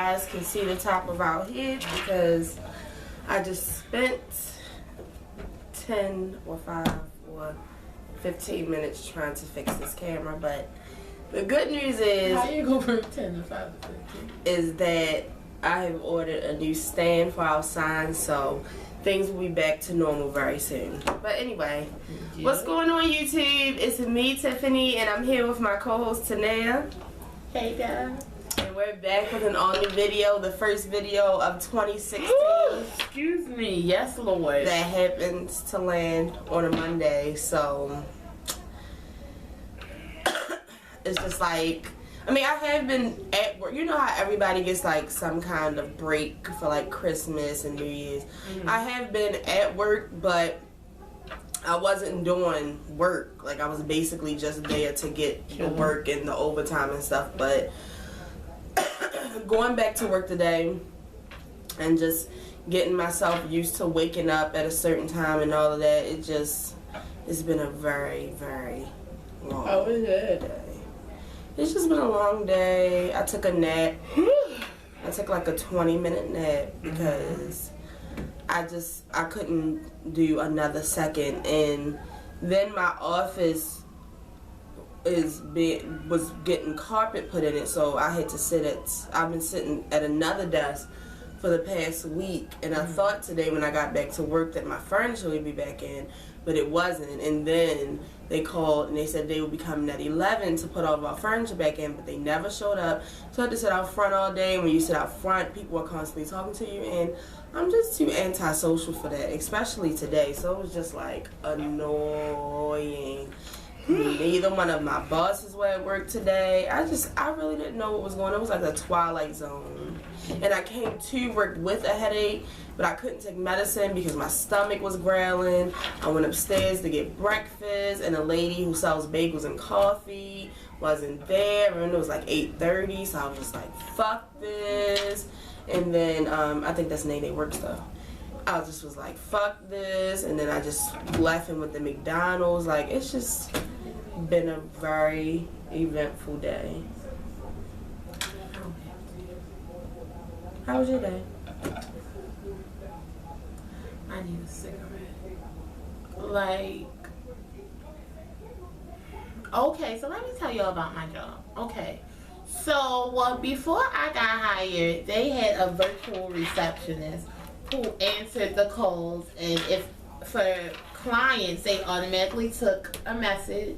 guys can see the top of our head because I just spent 10 or 5 or 15 minutes trying to fix this camera. But the good news is, how you go from 10 to 5 to 15? Is that I have ordered a new stand for our sign, so things will be back to normal very soon. But anyway, what's going on YouTube? It's me, Tiffany, and I'm here with my co-host Tanea. Hey guys. And we're back with an all-new video, the first video of 2016. Excuse me, yes Lord. That happens to land on a Monday, so it's just like, I mean, I have been at work. You know how everybody gets like some kind of break for like Christmas and New Year's. I have been at work, but I wasn't doing work. Like, I was basically just there to get the work and the overtime and stuff. But going back to work today and just getting myself used to waking up at a certain time and all of that, it's been a very, very long day. It's just been a long day. I took a nap. I took like a 20-minute nap because I couldn't do another second. And then my office was getting carpet put in it, so I had to I've been sitting at another desk for the past week, and I thought today when I got back to work that my furniture would be back in, but it wasn't. And then they called and they said they would be coming at 11 to put all of our furniture back in, but they never showed up. So I had to sit out front all day, and when you sit out front, people are constantly talking to you, and I'm just too antisocial for that, especially today. So it was just like annoying. Neither one of my bosses were at work today. I really didn't know what was going on. It was like a twilight zone. And I came to work with a headache, but I couldn't take medicine because my stomach was growling. I went upstairs to get breakfast, and a lady who sells bagels and coffee wasn't there, and it was like 8:30, so I was just like, fuck this. And then I think that's Nene works though. I just was like, fuck this, and then I just left him with the McDonald's. Like, it's just been a very eventful day. How was your day? I need a cigarette. Like, okay, so let me tell y'all about my job. Okay, so before I got hired, they had a virtual receptionist who answered the calls, and if for clients, they automatically took a message,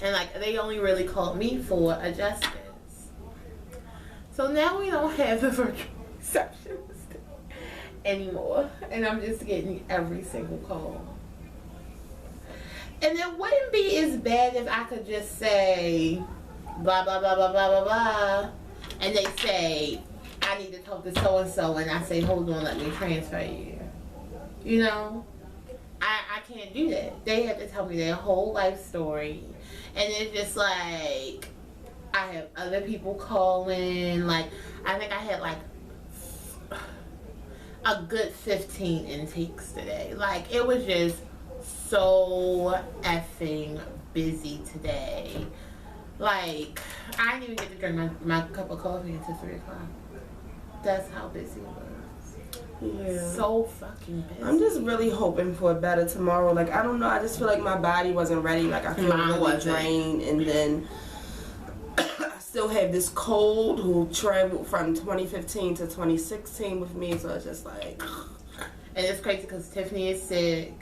and like they only really called me for adjustments. So now we don't have the virtual receptionist anymore, and I'm just getting every single call. And it wouldn't be as bad if I could just say blah blah blah blah blah blah blah, and they say I need to talk to so and so, and I say hold on, let me transfer you. You know, I can't do that. They have to tell me their whole life story, and it's just like I have other people calling. Like, I think I had like a good 15 intakes today. Like, it was just so effing busy today. Like, I didn't even get to drink my cup of coffee until 3 o'clock. That's how busy it was. Yeah. So fucking busy. I'm just really hoping for a better tomorrow. Like, I don't know. I just feel like my body wasn't ready. Like, I feel really drained. And then I still have this cold who traveled from 2015 to 2016 with me. So it's just like. And it's crazy because Tiffany is sick.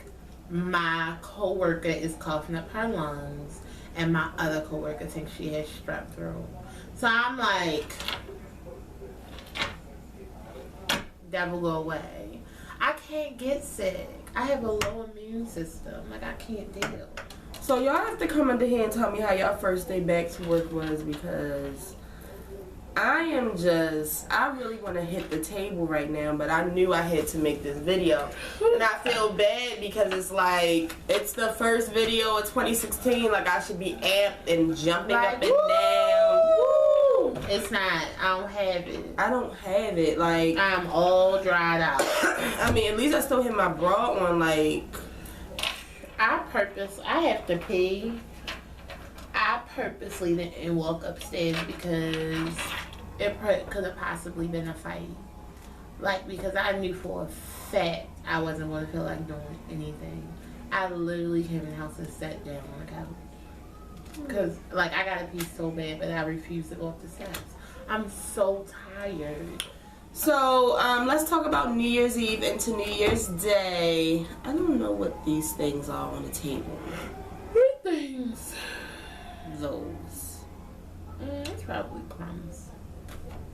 My coworker is coughing up her lungs. And my other coworker thinks she has strep throat. So I'm like, that will go away. I can't get sick. I have a low immune system. Like, I can't deal. So y'all have to come under here and tell me how y'all first day back to work was, because I really want to hit the table right now, but I knew I had to make this video. And I feel bad because it's like, it's the first video of 2016. Like, I should be amped and jumping like, up and down. Woo! It's not. I don't have it. I don't have it. Like, I'm all dried out. I mean, at least I still have my bra on. Like, I have to pee. I purposely didn't walk upstairs because it could have possibly been a fight. Like, because I knew for a fact I wasn't going to feel like doing anything. I literally came in the house and sat down on the couch. Because, like, I got to pee so bad, but I refused to go up the steps. I'm so tired. So, let's talk about New Year's Eve into New Year's Day. I don't know what these things are on the table. What things? Those. It's probably crumbs.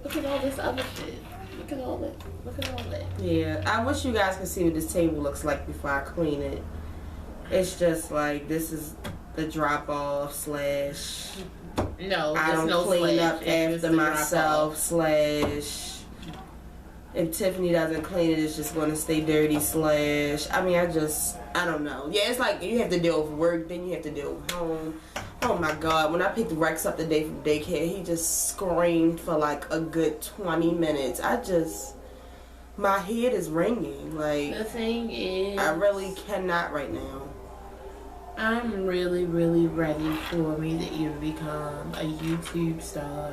Look at all this other shit. Look at all that. Look at all that. Yeah, I wish you guys could see what this table looks like before I clean it. It's just like, this is the drop off slash. No, I don't no clean slash. up after myself slash. If Tiffany doesn't clean it, it's just going to stay dirty slash. I mean, I don't know. Yeah, it's like you have to deal with work, then you have to deal with home. Oh my God, when I picked Rex up the day from daycare, he just screamed for like a good 20 minutes. My head is ringing. Like, the thing is, I really cannot right now. I'm really, really ready for me to either become a YouTube star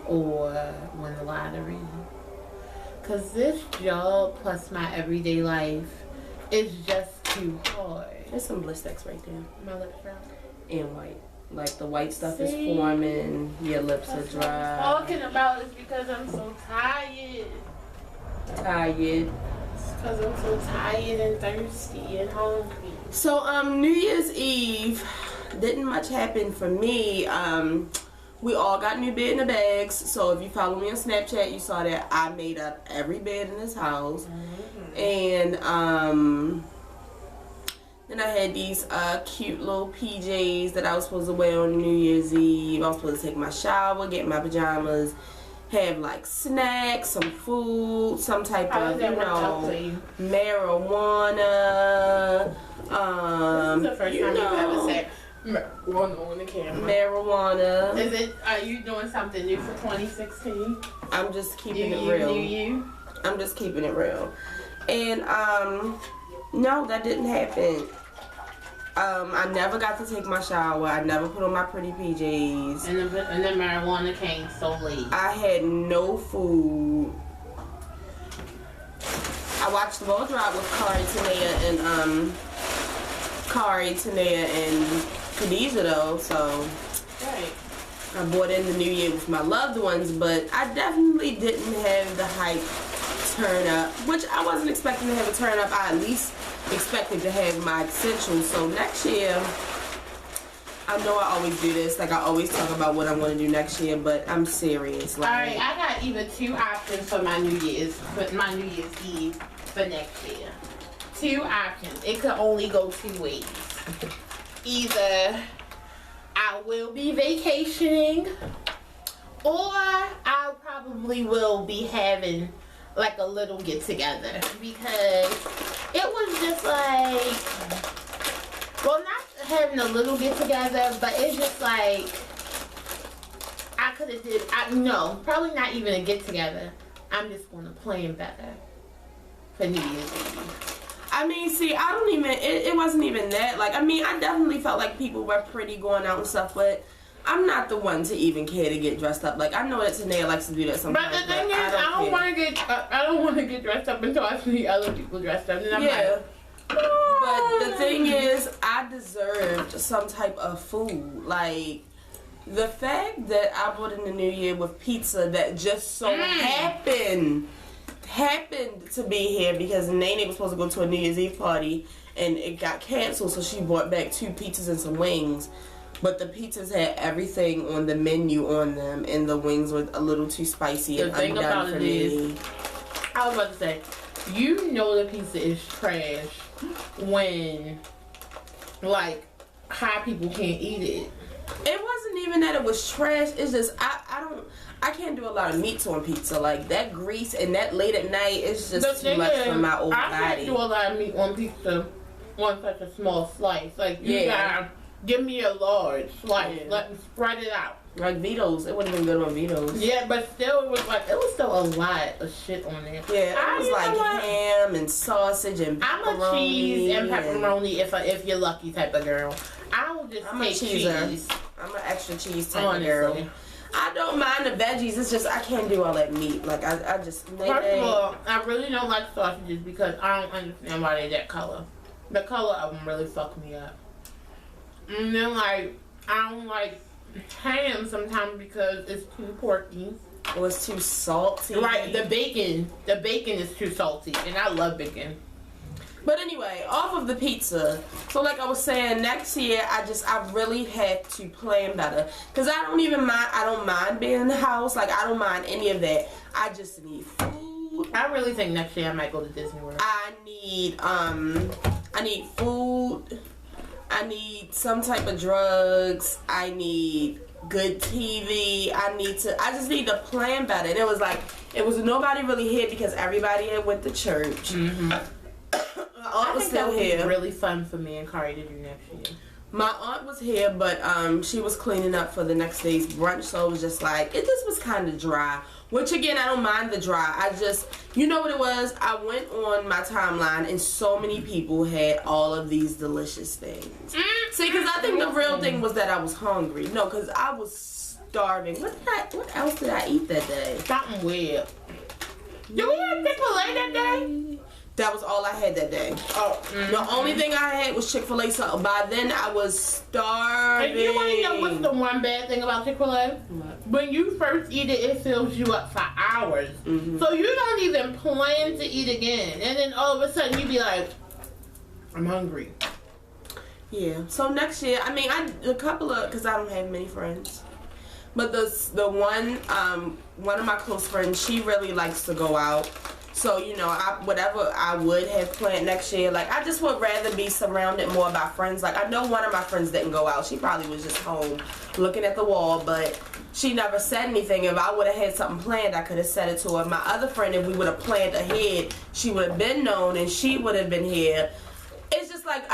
or win the lottery. Because this job plus my everyday life is just too hard. There's some blistex right there. My lips dry. And white. Like the white stuff is See? forming, your lips That's are what I'm dry. talking about is because I'm so tired. Tired. Because I'm so tired and thirsty and hungry. So, New Year's Eve, didn't much happen for me. We all got new bed in the bags. So if you follow me on Snapchat, you saw that I made up every bed in this house. And then I had these cute little PJs that I was supposed to wear on New Year's Eve. I was supposed to take my shower, get my pajamas, have like snacks, some food, some type of, marijuana. This is the first time you've ever said marijuana on the camera. Marijuana. Is it? Are you doing something new for 2016? I'm just keeping it real. I'm just keeping it real. And no, that didn't happen. I never got to take my shower. I never put on my pretty PJs. And the marijuana came so late. I had no food. I watched the ball drop with Kari, Tanea, and Khadijah though, so Right. I bought in the new year with my loved ones, but I definitely didn't have the hype turn up, which I wasn't expecting to have a turn up. I at least expected to have my essentials. So next year, I know I always do this, like I always talk about what I'm going to do next year, but I'm serious. Like, Alright, I got either two options for my New Year's Eve for next year. Two options. It could only go two ways. Either I will be vacationing, or I probably will be having like a little get together, because it was just like, well, not having a little get together, but it's just like I could have no, probably not even a get together. I'm just gonna plan better for New Year's Eve. I mean, see, I don't even, it wasn't even that. Like, I mean, I definitely felt like people were pretty going out and stuff, but I'm not the one to even care to get dressed up. Like, I know that Tanea likes to do that sometimes. But the thing is, I don't want to get dressed up until I see other people dressed up. And I'm like, but the thing is, I deserved some type of food. Like, the fact that I bought in the new year with pizza that just so happened to be here because Nene was supposed to go to a New Year's Eve party and it got canceled, so she brought back 2 pizzas and some wings. But the pizzas had everything on the menu on them, and the wings were a little too spicy and undone for me. I was about to say, you know the pizza is trash when, like, high people can't eat it. It wasn't even that it was trash. It's just I can't do a lot of meats on pizza. Like that grease and that late at night, it's just too much for my old body. I can't do a lot of meat on pizza on such a small slice. Like you gotta give me a large slice. Let me spread it out. Like Vito's, it wouldn't have been good on Vito's. Yeah, but still, it was still a lot of shit on there. Yeah, it was like ham and sausage and pepperoni. I'm a cheese and pepperoni if you're lucky type of girl. I will just take cheese. I'm an extra cheese type of girl. I don't mind the veggies. It's just I can't do all that meat. Like I just First of all, I really don't like sausages because I don't understand why they're that color. The color of them really fuck me up. And then like I don't like ham sometimes because it's too porky. It was too salty. Right, the bacon is too salty, and I love bacon. But anyway, off of the pizza. So like I was saying, next year I really had to plan better. Cause I don't mind being in the house. Like I don't mind any of that. I just need food. I really think next year I might go to Disney World. I need food. I need some type of drugs. I need good TV. I just need to plan better. And it was nobody really here because everybody had went to church. Mm-hmm. Aunt was still here. Be really fun for me and Kari to do next year. My aunt was here, but she was cleaning up for the next day's brunch, so it was just like it just was kind of dry. Which again, I don't mind the dry. You know what it was? I went on my timeline and so many people had all of these delicious things. See, because I think the real thing was that I was hungry. No, because I was starving. What else did I eat that day? Something weird. Did we have Chick-fil-A that day? That was all I had that day. Oh, The only thing I had was Chick-fil-A. So by then I was starving. And you want to know what's the one bad thing about Chick-fil-A? When you first eat it, it fills you up for hours. Mm-hmm. So you don't even plan to eat again. And then all of a sudden you be like, I'm hungry. Yeah. So next year, I mean, because I don't have many friends. But the one of my close friends, she really likes to go out. So, you know, whatever I would have planned next year, like, I just would rather be surrounded more by friends. Like, I know one of my friends didn't go out. She probably was just home looking at the wall, but she never said anything. If I would have had something planned, I could have said it to her. My other friend, if we would have planned ahead, she would have been known and she would have been here. It's just like,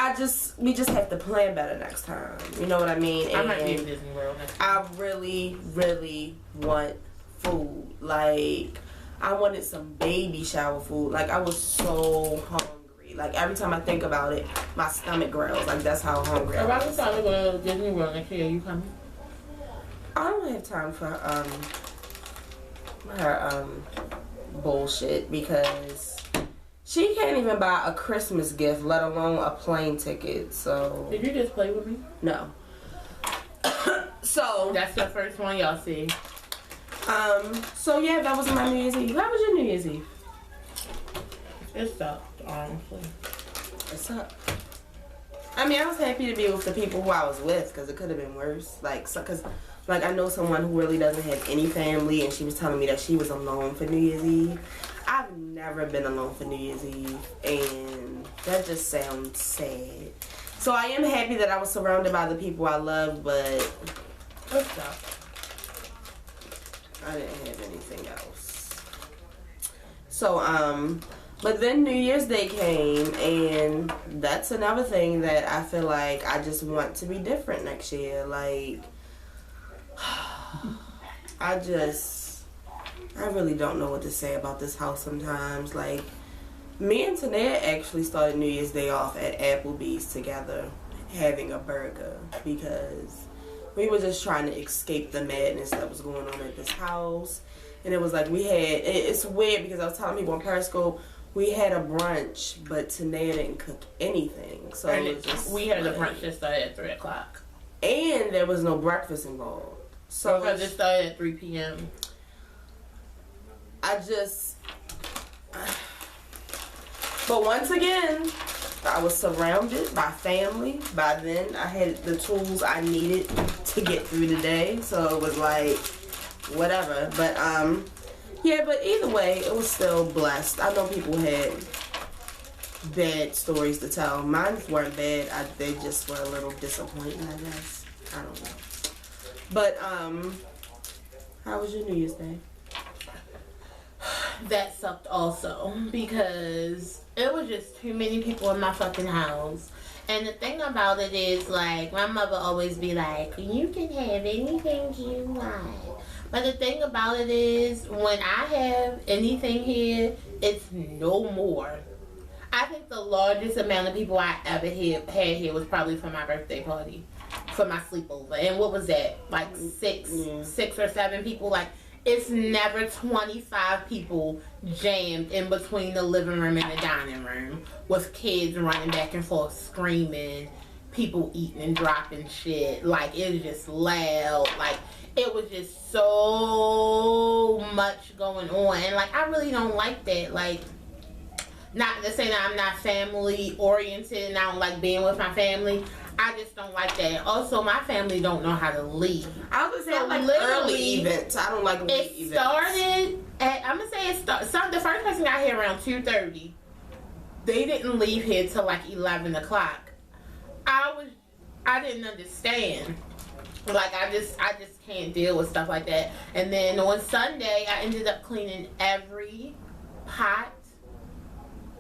we just have to plan better next time. You know what I mean? I might be in Disney World next time. I really, really want food. Like, I wanted some baby shower food. Like, I was so hungry. Like, every time I think about it, my stomach growls. Like, that's how hungry I was. If I decide to go to Disney World next year, are you coming? I don't have time for her bullshit because she can't even buy a Christmas gift, let alone a plane ticket. So did you just play with me? No. So that's the first one y'all see. So yeah, that was my New Year's Eve. How was your New Year's Eve? It sucked, honestly. It sucked. I mean, I was happy to be with the people who I was with because it could have been worse. Like, because I know someone who really doesn't have any family, and she was telling me that she was alone for New Year's Eve. I've never been alone for New Year's Eve, and that just sounds sad. So I am happy that I was surrounded by the people I love, but it sucked. I didn't have anything else. So, but then New Year's Day came, and that's another thing that I feel like I just want to be different next year. Like, I really don't know what to say about this house sometimes. Like, me and Tanea actually started New Year's Day off at Applebee's together, having a burger, because we were just trying to escape the madness that was going on at this house. And it was like it's weird because I was telling people on Periscope, we had a brunch, but Tanea didn't cook anything. So we had a brunch that started at 3 o'clock. And there was no breakfast involved. So because it started at 3 p.m. But once again, I was surrounded by family. By then, I had the tools I needed to get through the day. So it was like, whatever. But, yeah, but either way, it was still blessed. I know people had bad stories to tell. Mine weren't bad. They just were a little disappointing, I guess. I don't know. But, how was your New Year's Day? That sucked also because it was just too many people in my fucking house. And the thing about it is, like, my mother always be like, you can have anything you want. But the thing about it is, when I have anything here, it's no more. I think the largest amount of people I ever had here was probably for my birthday party. for my sleepover. And what was that? Like six or seven people. Like, it's never 25 people jammed in between the living room and the dining room with kids running back and forth screaming, people eating and dropping shit. Like, it was just loud. Like, it was just so much going on. And, like, I really don't like that. Like, not to say that I'm not family oriented and I don't like being with my family. I just don't like that. Also, my family don't know how to leave. I was gonna say, I like early events. I don't like late events. It started at, I'm gonna say it started, the first person got here around 2:30. They didn't leave here till like 11 o'clock. I didn't understand. Like, I just can't deal with stuff like that. And then on Sunday, I ended up cleaning every pot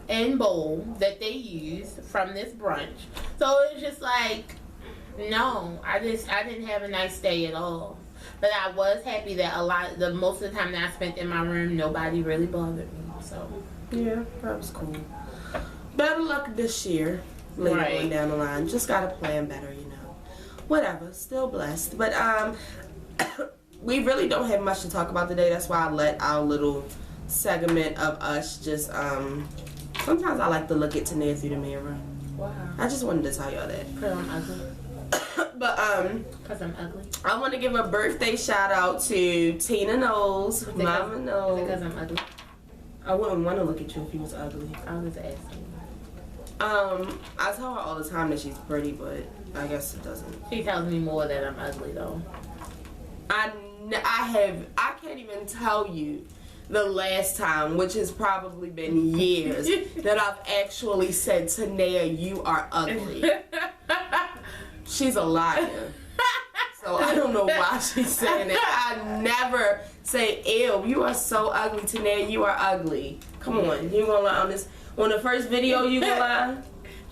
and bowl that they used from this brunch. So it was just like, no, I didn't have a nice day at all. But I was happy that most of the time that I spent in my room, nobody really bothered me. So yeah, that was cool. Better luck this year, later on down the line. Just gotta plan better, you know. Whatever, still blessed. But we really don't have much to talk about today. That's why I let our little segment of us just sometimes I like to look at Tania through the mirror. Wow. I just wanted to tell y'all that. Because I'm ugly. But because I'm ugly. I want to give a birthday shout out to Tina Knowles, Mama Knowles. Because I'm ugly. I wouldn't want to look at you if you was ugly. I was asking. I tell her all the time that she's pretty, but I guess it doesn't. She tells me more that I'm ugly though. I can't even tell you the last time, which has probably been years, that I've actually said, Tania, you are ugly. She's a liar. So I don't know why she's saying it. I never say, ew, you are so ugly, Tania, you are ugly. Come on, you gonna lie on this? On the first video, you gonna lie?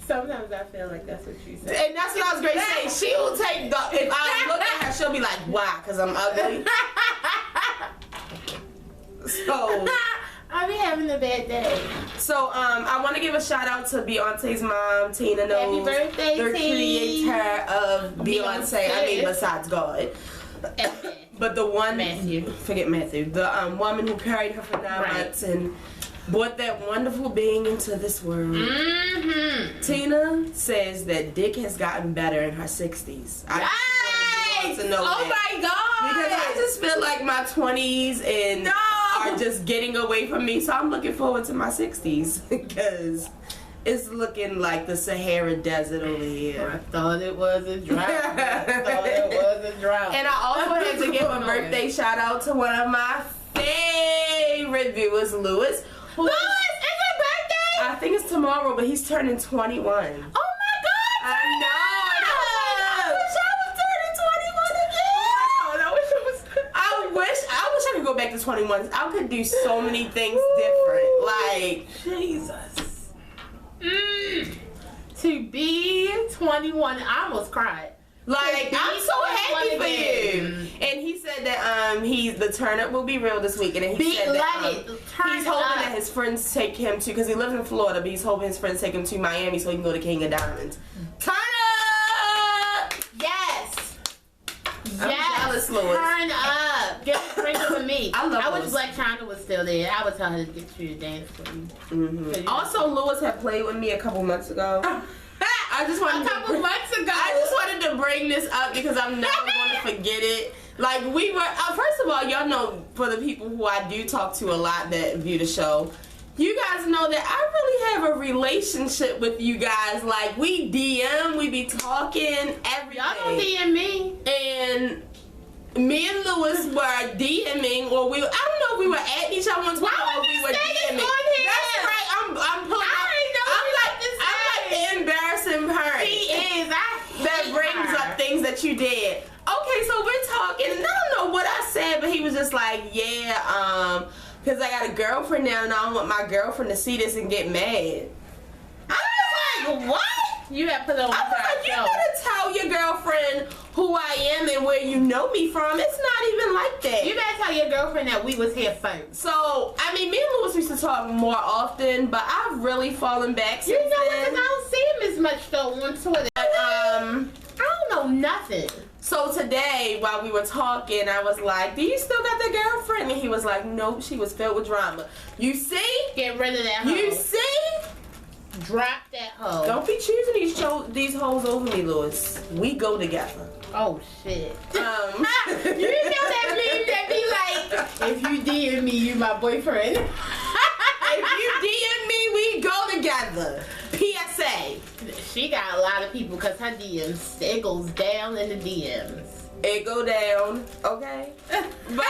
Sometimes I feel like that's what she said. And that's what I was going to say. She will take the, if I look at her, she'll be like, why? Because I'm ugly? So I be having a bad day. So I want to give a shout out to Beyonce's mom, Tina Knowles. Happy birthday, the creator of Beyonce. I mean, besides God. But the one, forget Matthew, the woman who carried her for 9 months and brought that wonderful being into this world. Mm-hmm. Tina says that Dick has gotten better in her 60s. I just want to know that. My God! Because I just feel like my 20s and are just getting away from me. So I'm looking forward to my 60s because it's looking like the Sahara Desert over here. I thought it was a drought. And I also had to give a birthday shout out to one of my favorite viewers, Lewis. Lewis, it's your birthday? I think it's tomorrow, but he's turning 21. Oh my God! I know. I could go back to 21. I could do so many things different. Like, Jesus. To be 21, I almost cried. Like, I'm so happy for you. And he said that the turn up will be real this week. And then he said that he's hoping that his friends take him to, because he lives in Florida, but he's hoping his friends take him to Miami so he can go to King of Diamonds. Turn up! Yes! I'm jealous, Lewis. Turn up! Get a drink with me. I wish Black China was still there. I would tell her to get you to dance for you. Mm-hmm. Also, Lewis had played with me a couple months ago. I just wanted to bring this up because I'm never going to forget it. Like, we were, first of all, y'all know, for the people who I do talk to a lot that view the show, you guys know that I really have a relationship with you guys. Like, we DM, we be talking every Y'all day. don't DM me. And me and Lewis were DMing, or I don't know if we were at each other once, or we were DMing. That's right. I'm pulling up. I'm like the embarrassing parent. He is. That brings up things that you did. Okay, so we're talking, and I don't know what I said, but he was just like, yeah, because I got a girlfriend now, and I don't want my girlfriend to see this and get mad. I was like, what? You have put it on I was like, you gotta tell your girlfriend who I am and where you know me from. It's not even like that. You better tell your girlfriend that we was here first. So, I mean, me and Lewis used to talk more often, but I've really fallen back since then. Because I don't see him as much though on Twitter. But, I don't know know nothing. So today, while we were talking, I was like, do you still got that girlfriend? And he was like, nope, she was filled with drama. You see? Get rid of that hoe. You see? Drop that hoe. Don't be choosing these hoes over me, Lewis. We go together. Oh, shit. You know that meme that be like, if you DM me, you my boyfriend. If you DM me, we go together. PSA. She got a lot of people because her DMs, it goes down in the DMs. It go down, okay? But,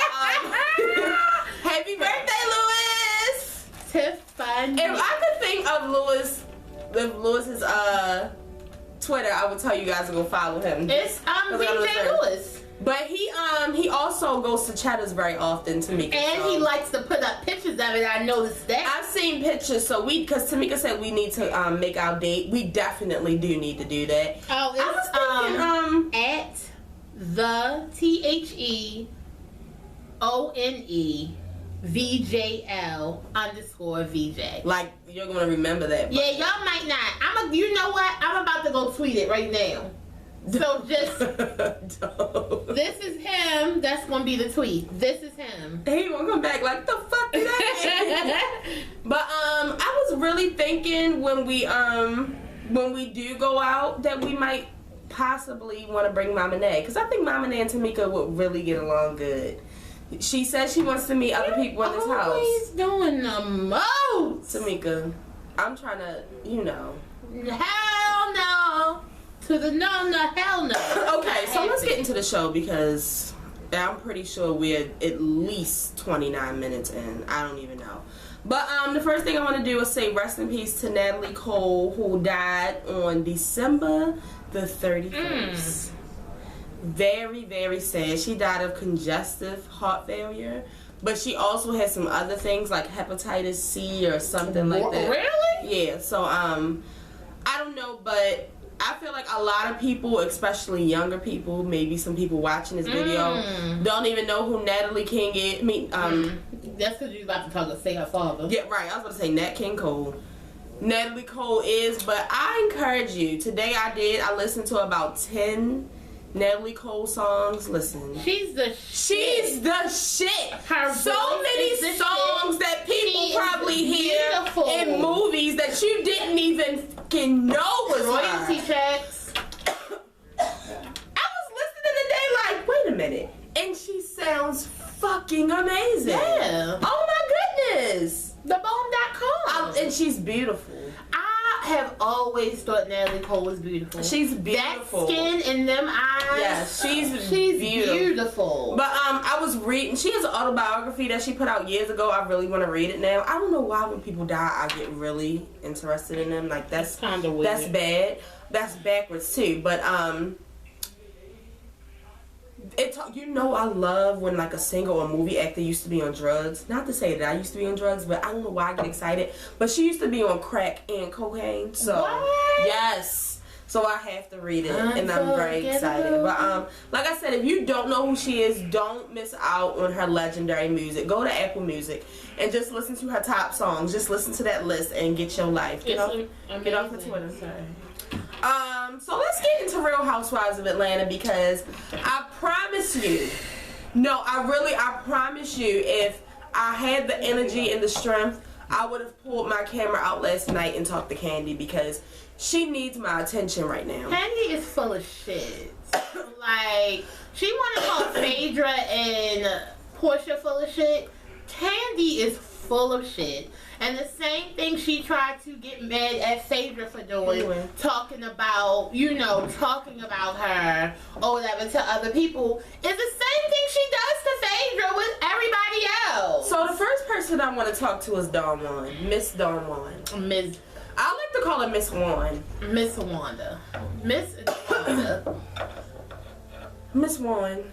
happy birthday, Lewis! Tiffany. If I could think of Lewis's Twitter, I would tell you guys to go follow him. It's VJ Lewis. But he also goes to Cheddar's very often, Tamika. And he likes to put up pictures of it. I noticed that. I've seen pictures, so because Tamika said we need to make our date. We definitely do need to do that. Oh, it's I was thinking, at the TheONEVJL_VJ. like you're gonna remember that. Yeah, y'all might not. You know what? I'm about to go tweet it right now. So just this is him. That's gonna be the tweet. This is him. He gonna come back like the fuck is that? But I was really thinking when we do go out that we might possibly want to bring Mama Nay, because I think Mama Nay and Tamika would really get along good. She says she wants to meet other people in this house. Always doing the most. Tamika, I'm trying to, Hell no. To the no, hell no. Okay, so let's get into the show because I'm pretty sure we're at least 29 minutes in. I don't even know. But the first thing I want to do is say rest in peace to Natalie Cole, who died on December the 31st. Very, very sad. She died of congestive heart failure, but she also had some other things like hepatitis C or something like that. Really? Yeah. So I don't know, but I feel like a lot of people, especially younger people, maybe some people watching this video, don't even know who Natalie King is. That's because you're about to say her father. Yeah, right. I was about to say Nat King Cole. Natalie Cole is, but I encourage you. Today I listened to about 10 Natalie Cole songs. Listen. She's the shit. Her so many songs that people probably hear in movies that you didn't even fucking know was royalty her. checks. I was listening today like, wait a minute. And she sounds fucking amazing. Yeah. Oh my goodness. TheBone.com. And she's beautiful. I have always thought Natalie Cole was beautiful. She's beautiful. That skin and them eyes. Yeah, she's beautiful. But I was reading. She has an autobiography that she put out years ago. I really want to read it now. I don't know why when people die, I get really interested in them. Like that's kind of weird. That's bad. That's backwards too. But I love when like a singer or a movie actor used to be on drugs. Not to say that I used to be on drugs, but I don't know why I get excited. But she used to be on crack and cocaine. So what? yes. So I have to read it, and I'm very excited. But like I said, if you don't know who she is, don't miss out on her legendary music. Go to Apple Music and just listen to her top songs. Just listen to that list and get your life. Get off the Twitter. Sorry. So let's get into Real Housewives of Atlanta because I promise you, I promise you, if I had the energy and the strength, I would have pulled my camera out last night and talked to Candy because she needs my attention right now. Candy is full of shit. Like, she want to call Phaedra and Portia full of shit. Candy is full of shit. And the same thing she tried to get mad at Phaedra for doing, talking about her or whatever to other people, is the same thing she does to Phaedra with everybody else. So the first person I want to talk to is Dawn Juan, Miss Dawn Juan. I like to call her Miss Juan. Miss Wanda. Miss Wanda. Miss Juan.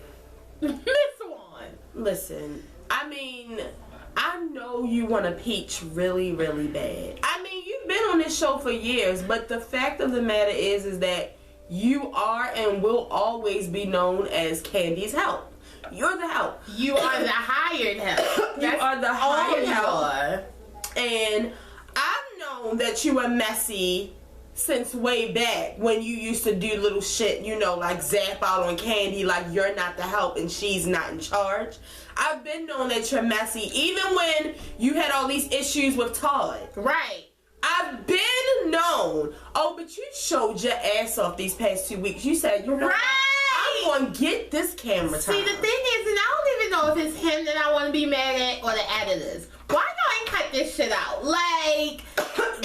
Miss Juan. Listen, I mean, I know you want to peach really, really bad. I mean, you've been on this show for years, but the fact of the matter is that you are and will always be known as Candy's help. You're the help. You are the hired help. You are the hired help. And I've known that you were messy since way back when you used to do little shit, you know, like zap out on Candy, like you're not the help and she's not in charge. I've been knowing that you're messy, even when you had all these issues with Todd. Right. I've been known. Oh, but you showed your ass off these past 2 weeks. You said, you know, right. I'm gonna get this camera time. See, the thing is, and I don't even know if it's him that I want to be mad at or the editors. Why y'all ain't cut this shit out? Like,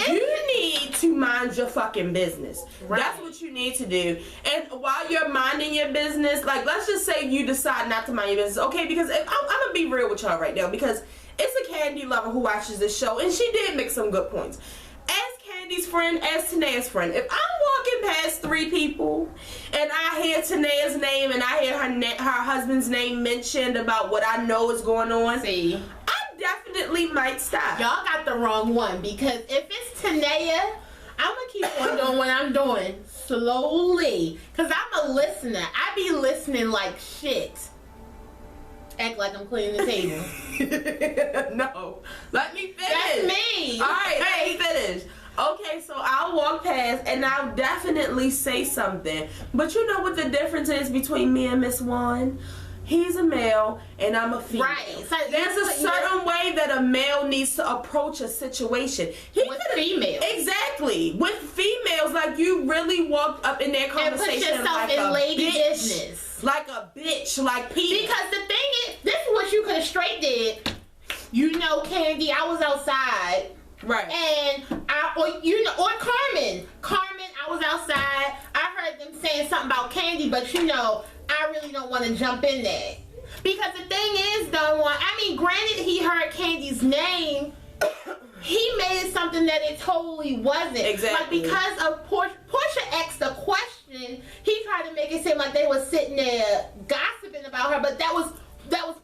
you need to mind your fucking business. Right. That's what you need to do. And while you're minding your business, like, let's just say you decide not to mind your business, okay? Because I'm gonna be real with y'all right now, because it's a Candy lover who watches this show, and she did make some good points. As Candy's friend, as Tanae's friend, if I'm walking past 3 people and I hear Tanae's name and I hear her husband's name mentioned about what I know is going on, see, I definitely might stop. y'all got the wrong one, because if it's Tanea, I'm gonna keep on doing what I'm doing slowly, because I'm a listener. I be listening like shit. Act like I'm cleaning the table. No. Let me finish. That's me. Alright, let me finish. Okay, so I'll walk past and I'll definitely say something. But you know what the difference is between me and Miss Juan? He's a male and I'm a female. Right. So there's a certain way that a male needs to approach a situation. With females. Exactly. With females, like you really walked up in that conversation and put yourself like in a lady bitch. business. Like a bitch, like Pete. Because the thing is, this is what you could have straight did. You know, Candy, I was outside. Right. And or Carmen, I was outside. I heard them saying something about Candy, but you know, I really don't want to jump in there. Because the thing is, granted he heard Candy's name, he made it something that it totally wasn't. Exactly. Like, because of Portia asked the question, he tried to make it seem like they were sitting there gossiping about her, but that was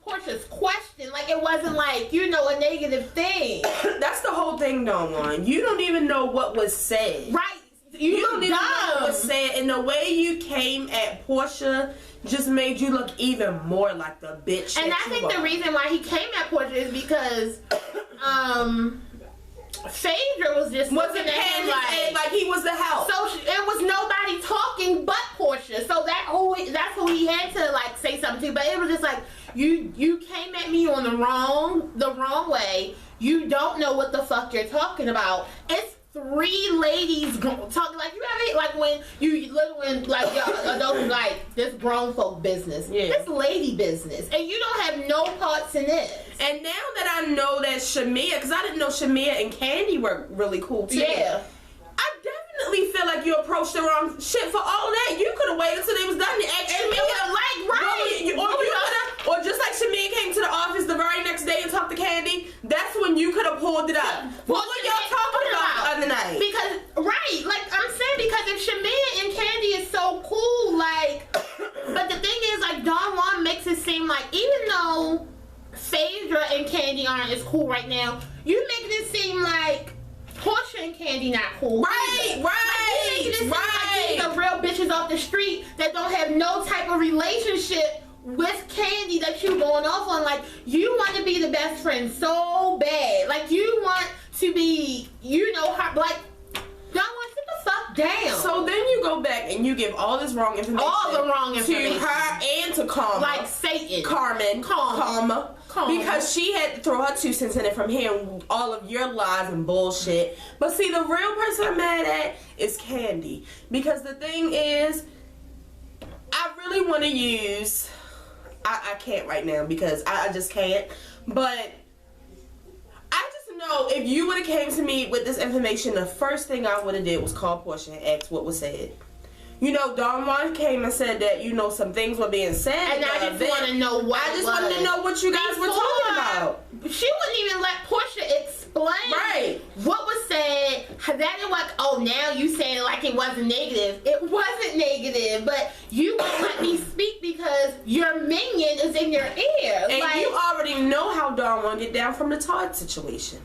Portia's question. Like, it wasn't like, you know, a negative thing. That's the whole thing, Don Juan. You don't even know what was said. Right. You don't even know what was said, and the way you came at Portia just made you look even more like the bitch. And I think the reason why he came at Portia is because Phaedra was just looking at him like he was the help. So it was nobody talking but Portia. So that's who he had to like say something to. But it was just like you came at me on the wrong way. You don't know what the fuck you're talking about. It's 3 ladies talking like you have it like when you little in like adults like this grown folk business. Yeah. This lady business, and you don't have no parts in this. And now that I know that Shamia, because I didn't know Shamia and Candy were really cool too. Yeah. I definitely feel like you approached the wrong shit. For all that, you could have waited till they was done to ask Shamia. Or just like Shamia came to the office the very next day and talked to Candy, that's when you could have pulled it up. What were y'all talking about the other night? Because, right, like I'm saying, because if Shamia and Candy is so cool, like, but the thing is, like, Don Juan makes it seem like, even though Phaedra and Candy aren't as cool right now, you making it seem like Portia and Candy not cool. Right. Like, these are real bitches off the street that don't have no type of relationship with Candy that you going off on. Like, you want to be the best friend so bad. Like, you want to be, you know, her, like, y'all want to sit the fuck down. So then you go back and you give all this wrong information. All the wrong information. To her and to Karma. Like Satan. Karma. Because she had to throw her 2 cents in it from hearing all of your lies and bullshit. But see, the real person I'm mad at is Candy. Because the thing is, I really want to use... I can't right now because I just can't. But I just know if you would have came to me with this information, the first thing I would have did was call Portia and ask what was said. You know, Don Juan came and said that, you know, some things were being said. And I just want to know what I just wanted to know what you guys were talking about. She wouldn't even let Portia explain what was said. That it was, oh, now you saying it like it wasn't negative. It wasn't negative, but you won't let me speak because your minion is in your ear. And like, you already know how Don Juan get down from the Todd situation.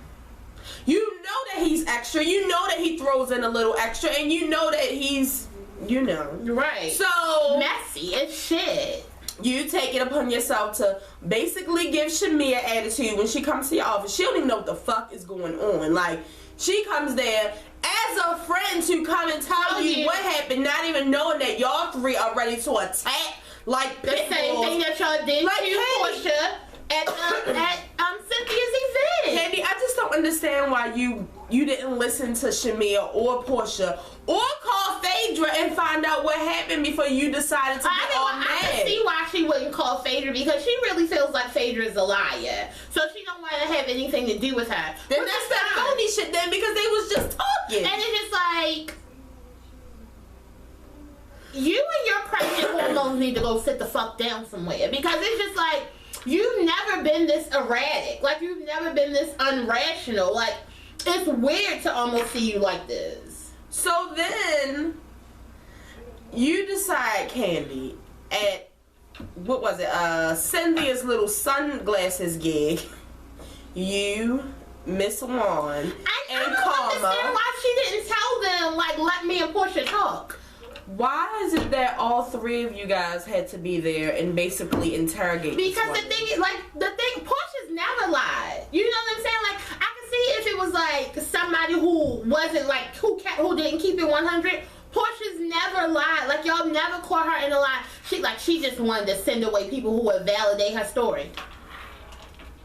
You know that he's extra. You know that he throws in a little extra. And you know that he's... You know. Right. So messy as shit. You take it upon yourself to basically give Shamia attitude when she comes to your office. She don't even know what the fuck is going on. Like, she comes there as a friend to come and tell you what happened, not even knowing that y'all three are ready to attack like the same thing that y'all did to Portia at Cynthia's event. Candy, I just don't understand why you didn't listen to Shamia or Portia or call Phaedra and find out what happened before you decided to get all mad. I can see why she wouldn't call Phaedra, because she really feels like Phaedra is a liar. So she don't want to have anything to do with her. Then that's that phony shit then, because they was just talking. And it's just like, you and your pregnant hormones need to go sit the fuck down somewhere, because it's just like, you've never been this erratic. Like, you've never been this unrational. Like, it's weird to almost see you like this. So then, you decide, Candy, at, what was it, Cynthia's little sunglasses gig, you, Miss Juan, and I don't understand why she didn't tell them, like, let me and Portia talk. Why is it that all three of you guys had to be there and basically interrogate? Because the thing is, Portia's never lied. You know what I'm saying? Like, I can see if it was like somebody who wasn't like who didn't keep it 100. Portia's never lied. Like, y'all never caught her in a lie. She just wanted to send away people who would validate her story.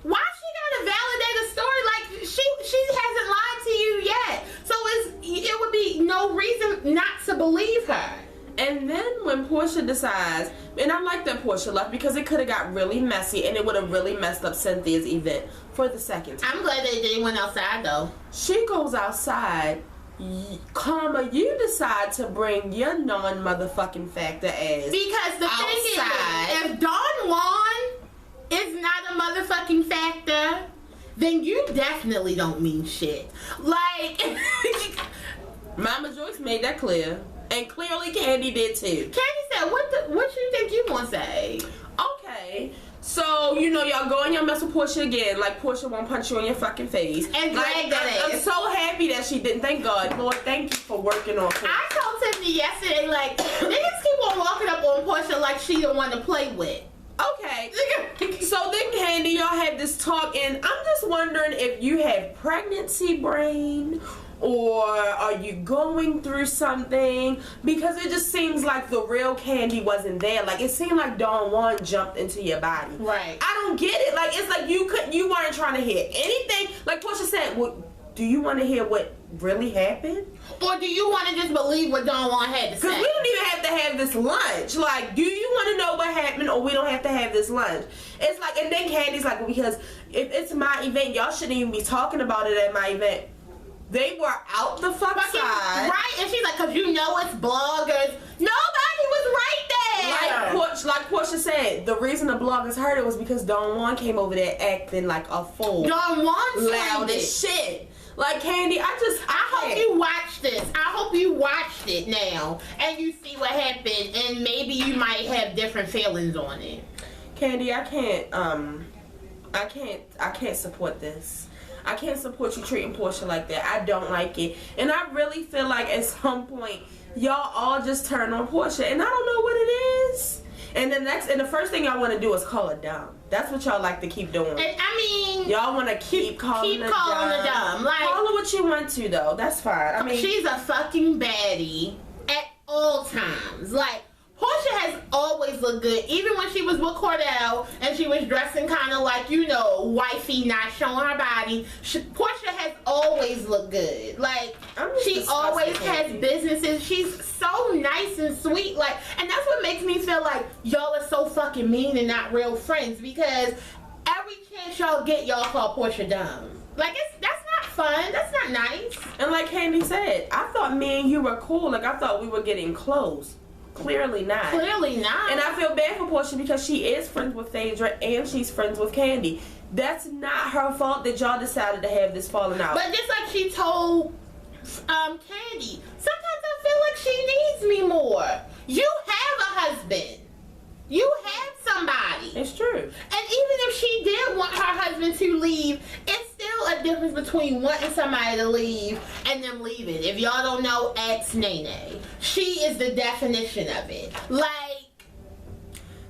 Why she gotta validate a story? Like, she hasn't lied to you yet. So it would be no reason not to believe her. And then when Portia decides, and I like that Portia left because it could have got really messy and it would have really messed up Cynthia's event for the second time. I'm glad they went outside though. She goes outside, you decide to bring your non-motherfucking factor ass because the outside. Thing is, if Don Juan is not a motherfucking factor, then you definitely don't mean shit. Like, Mama Joyce made that clear. And clearly Candy did too. Candy said, what you think you gonna say? Okay. So, y'all go and y'all mess with Portia again. Like, Portia won't punch you in your fucking face. And drag that ass. I'm so happy that she didn't. Thank God. Lord, thank you for working on Portia. I told Tiffany yesterday, like, niggas keep on walking up on Portia like she the one to play with. Okay. So then, Candy, y'all had this talk, and I'm just wondering if you have pregnancy brain, or are you going through something? Because it just seems like the real Candy wasn't there. Like, it seemed like Don Juan jumped into your body. Right. I don't get it. Like, it's like you weren't trying to hear anything. Like Portia said, do you want to hear what really happened? Or do you want to just believe what Don Juan had to say? Because we don't even have to have this lunch. Like, do you want to know what happened, or we don't have to have this lunch? It's like, and then Candy's like, because if it's my event, y'all shouldn't even be talking about it at my event. They were out the fuck side. Right, and she's like, because it's bloggers. Nobody was right there. Like Portia said, the reason the bloggers heard it was because Don Juan came over there acting like a fool. Don Juan loud as shit. Like, Candy, I hope you watch this. I hope you watched it now and you see what happened, and maybe you might have different feelings on it. Candy, I can't support this. I can't support you treating Portia like that. I don't like it. And I really feel like at some point y'all all just turn on Portia, and I don't know what it is. And the first thing y'all want to do is call her dumb. That's what y'all like to keep doing. And I mean, y'all want to keep calling her dumb. Like, call her what you want to, though. That's fine. I mean, she's a fucking baddie at all times. Like, Portia has always looked good, even when she was with Cordell and she was dressing kind of like, wifey, not showing her body. Portia has always looked good. Like, she always has businesses. She's so nice and sweet. Like, and that's what makes me feel like y'all are so fucking mean and not real friends, because every chance y'all get, y'all call Portia dumb. Like, that's not fun. That's not nice. And like Candy said, I thought me and you were cool. Like, I thought we were getting close. Clearly not. Clearly not. And I feel bad for Portia because she is friends with Phaedra and she's friends with Candy. That's not her fault that y'all decided to have this falling out. But just like she told Candy, sometimes I feel like she needs me more. You have a husband. You have somebody. It's true. And even if she did want her husband to leave, it's still a difference between wanting somebody to leave and them leaving. If y'all don't know, ask Nene. She is the definition of it. Like,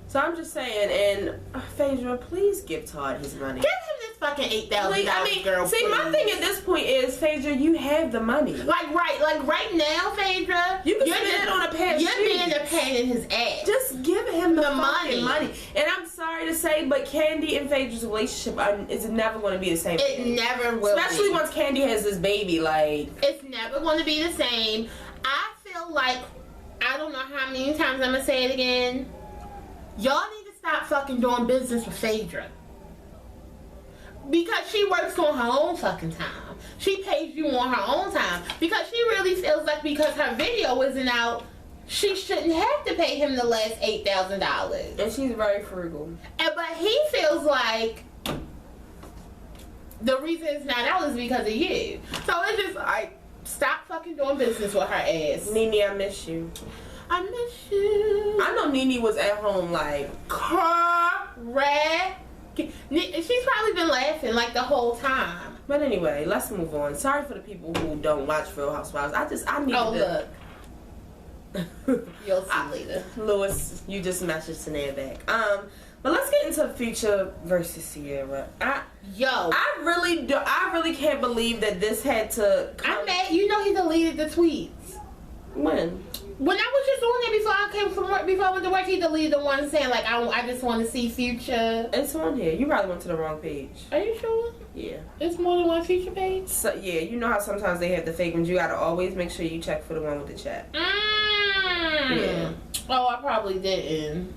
so I'm just saying, and Phaedra, please give Todd his money. Give him this fucking $8,000, I mean, girl. see, please. my thing at this point is, Phaedra, you have the money. Like right now, Phaedra, You can spend it on a pair of You're shoes. being a pain in his ass. Just give him the money. money. And I'm sorry to say, but Candy and Phaedra's relationship is never going to be the same. It never will. Especially be. once Candy has this baby, like. It's never going to be the same. I feel like, I don't know how many times I'm going to say it again. Y'all need to stop fucking doing business with Phaedra. Because she works on her own fucking time. She pays you on her own time. Because she really feels like because her video isn't out, she shouldn't have to pay him the last $8,000. And she's very frugal. But he feels like the reason it's not out is because of you. So it's just like, stop fucking doing business with her ass. Nene, I miss you. I miss you. I know Nene was at home like, Correct. She's probably been laughing like the whole time. but anyway, let's move on. Sorry for the people who don't watch Real Housewives. I need Oh, to. look. You'll see later. Lewis, you just messaged Tanae back. But let's get into Future versus Ciara. I really can't believe that this had to come. I'm mad. You know he deleted the tweets. When I was just on there before I came from work, before I went to work, he deleted the one saying like I just want to see Future. It's on here. You probably went to the wrong page. Are you sure? Yeah. It's more than one Future page? So yeah, you know how sometimes they have the fake ones. You gotta always make sure you check for the one with the chat. Yeah. Oh, I probably didn't.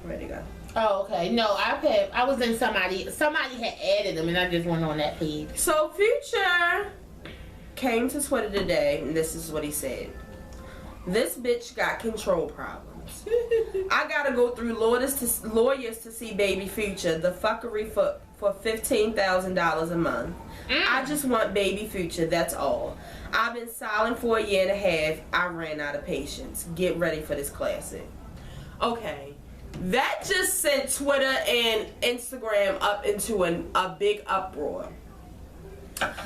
Ready to go. Oh, okay. No, I was in somebody had added them and I just went on that page. So Future came to Twitter today and this is what he said. This bitch got control problems. I gotta go through lawyers to see baby Future. The fuckery for $15,000 a month. I just want baby Future, that's all. I've been silent for a year and a half. I ran out of patience. Get ready for this classic. Okay. That just sent Twitter and Instagram up into a big uproar.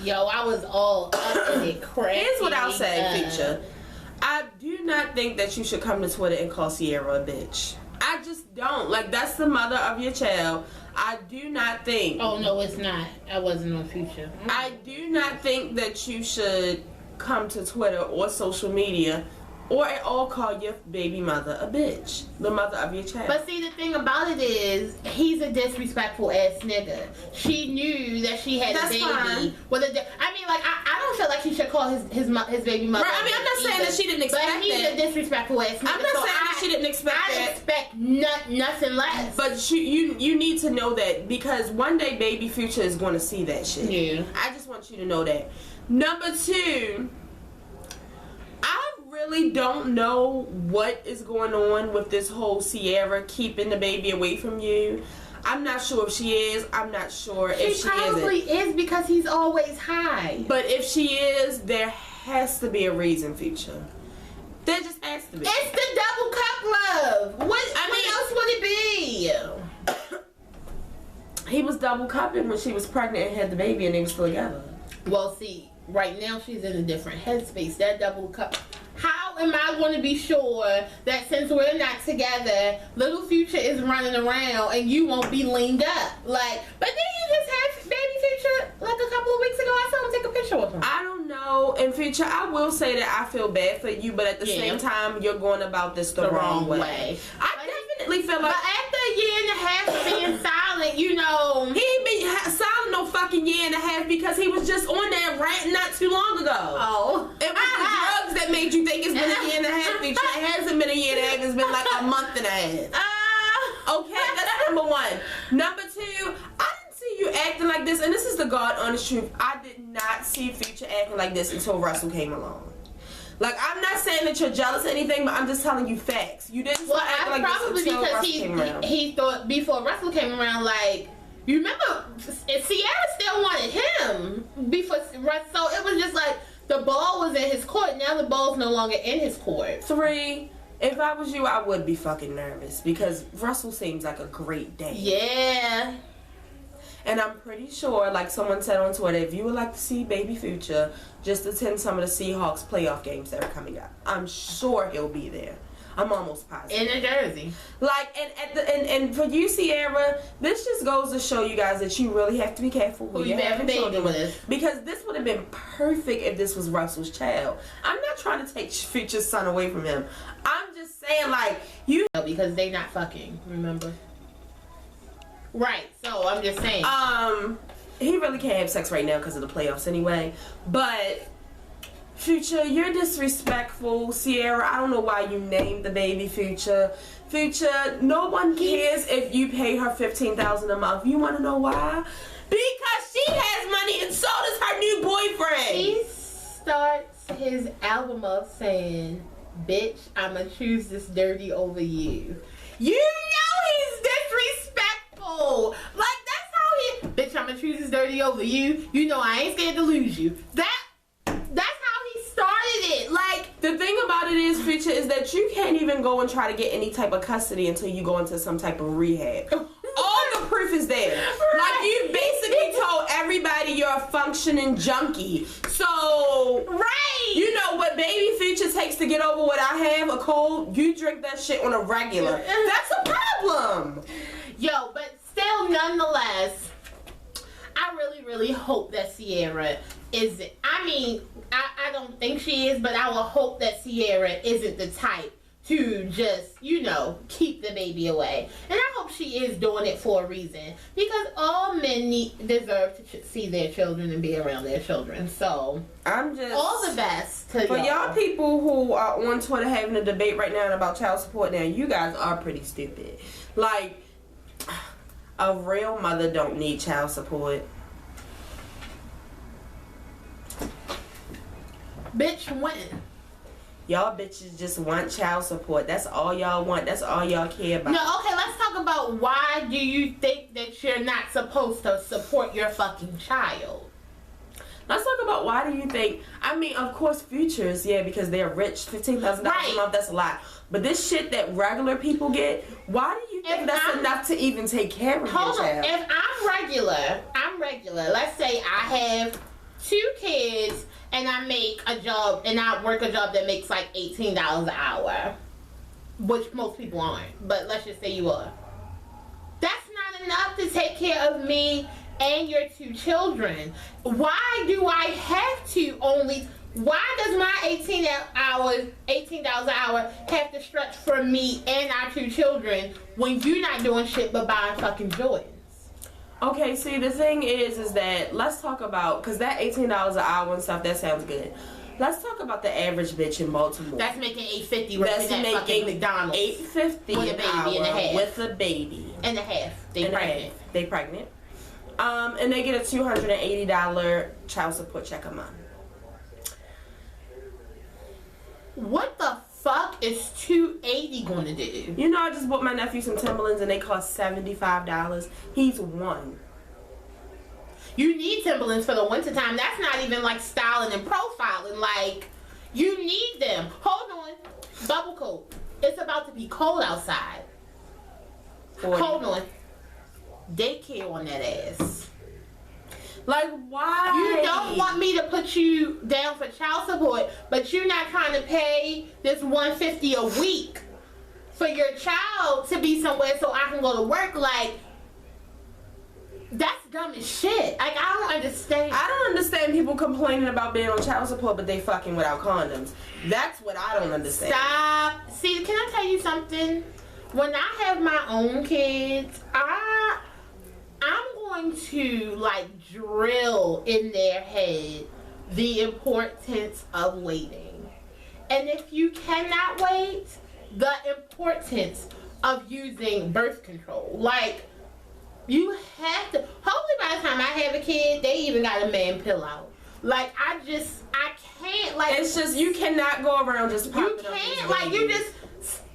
Yo, I was all up in it crazy. Here's what I'll say, Future. I do not think that you should come to Twitter and call Ciara a bitch. I just don't. Like, that's the mother of your child. I do not think. Oh, no, it's not. I wasn't on Future. I do not think that you should come to Twitter or social media or at all call your baby mother a bitch. The mother of your child. But see, the thing about it is, he's a disrespectful ass nigga. She knew that she had a baby. Fine. I mean, like, I don't feel like he should call his baby mother. Right, I mean, I'm not saying that she didn't expect that. But he's a disrespectful ass nigga. I'm not saying that she didn't expect that. I expect nothing less. But you need to know that because one day baby Future is going to see that shit. Yeah. I just want you to know that. Number two, I really don't know what is going on with this whole Ciara keeping the baby away from you. I'm not sure if she is. I'm not sure if she isn't. She probably is because he's always high. But if she is, there has to be a reason, Future. There just has to be. It's the double cup love. What else would it be? He was double cupping when she was pregnant and had the baby and they were still together. Well, see, right now she's in a different headspace. That double cup. How am I going to be sure that since we're not together, little Future is running around and you won't be leaned up? Like, but then you just had baby Future like a couple of weeks ago. I saw him take a picture with him. I don't know. In Future, I will say that I feel bad for you, but at the same time, you're going about this the wrong way. I definitely feel like. But after a year and a half of being silent, you know. He ain't been silent no fucking year and a half because he was just on that rant not too long ago. Oh. It was the drugs that made you think it's been a year and a half, Future. It hasn't been a year and a half. It's been like a month and a half. Okay, that's number one. Number two, I didn't see you acting like this, and this is the God honest truth. I did not see Future acting like this until Russell came along. Like, I'm not saying that you're jealous or anything, but I'm just telling you facts. You didn't start acting like this until Russell came around. He thought before Russell came around, like, you remember, Ciara still wanted him before Russell. So it was just like the ball was in his court. Now the ball's no longer in his court. Three, if I was you, I would be fucking nervous because Russell seems like a great dad. Yeah. And I'm pretty sure, like someone said on Twitter, if you would like to see baby Future, just attend some of the Seahawks playoff games that are coming up. I'm sure he'll be there. I'm almost positive. In New Jersey. Like, and for you, Ciara, this just goes to show you guys that you really have to be careful who you having children with. Because this would have been perfect if this was Russell's child. I'm not trying to take Future's son away from him. I'm just saying, like, you... Because they not fucking, remember? Right, so I'm just saying. He really can't have sex right now because of the playoffs anyway. But, Future, you're disrespectful. Ciara, I don't know why you named the baby Future. Future, no one cares if you pay her $15,000 a month. You want to know why? Because she has money and so does her new boyfriend. He starts his album off saying, bitch, I'ma choose this dirty over you. You know he's disrespectful. Like, that's how he... Bitch, I'ma choose this dirty over you. You know I ain't scared to lose you. That's how he started it. Like, the thing about it is, Future, is that you can't even go and try to get any type of custody until you go into some type of rehab. All the proof is there. Like, you basically told everybody you're a functioning junkie. So, right. You know what baby Future takes to get over what I have, a cold? You drink that shit on a regular. That's a problem. Yo, but still, nonetheless, I really, really hope that Ciara isn't. I mean, I don't think she is, but I will hope that Ciara isn't the type to just, you know, keep the baby away. And I hope she is doing it for a reason. Because all men deserve to see their children and be around their children. So, I'm just... all the best to for y'all people who are on Twitter having a debate right now about child support now, you guys are pretty stupid. Like, a real mother don't need child support. Bitch, when? Y'all bitches just want child support. That's all y'all want. That's all y'all care about. No, okay, let's talk about why do you think that you're not supposed to support your fucking child? Let's talk about why do you think... I mean, of course, Futures, yeah, because they're rich. $15,000 a month, that's a lot. But this shit that regular people get, why do you think that's enough to even take care of your child? If I'm regular. Let's say I have 2 kids and I make a job, and I work a job that makes like $18 an hour, which most people aren't, but let's just say you are. That's not enough to take care of me and your 2 children. Why do I have to why does my $18 an hour have to stretch for me and our 2 children when you're not doing shit but buying fucking Jordans? Okay, see, the thing is that let's talk about, because that $18 an hour and stuff, that sounds good. Let's talk about the average bitch in Baltimore. That's making $8.50 working at fucking McDonald's. $8.50 with a baby and a half. With a baby and a half. They pregnant. And they get a $280 child support check a month. What the fuck is $280 gonna do? You know, I just bought my nephew some Timberlands and they cost $75. He's 1. You need Timberlands for the wintertime. That's not even like styling and profiling. Like, you need them. Hold on. Bubble coat. It's about to be cold outside. 40. Hold on. Daycare on that ass. Like, why? You don't want me to put you down for child support, but you're not trying to pay this $150 a week for your child to be somewhere so I can go to work. Like, that's dumb as shit. Like, I don't understand. I don't understand people complaining about being on child support, but they fucking without condoms. That's what I don't understand. Stop. See, can I tell you something? When I have my own kids, I'm going to like drill in their head the importance of waiting. And if you cannot wait, the importance of using birth control. Like, you have to. Hopefully by the time I have a kid, they even got a man pill out. Like, I can't, like. It's just, you cannot go around just popping up. You can't, like, you just,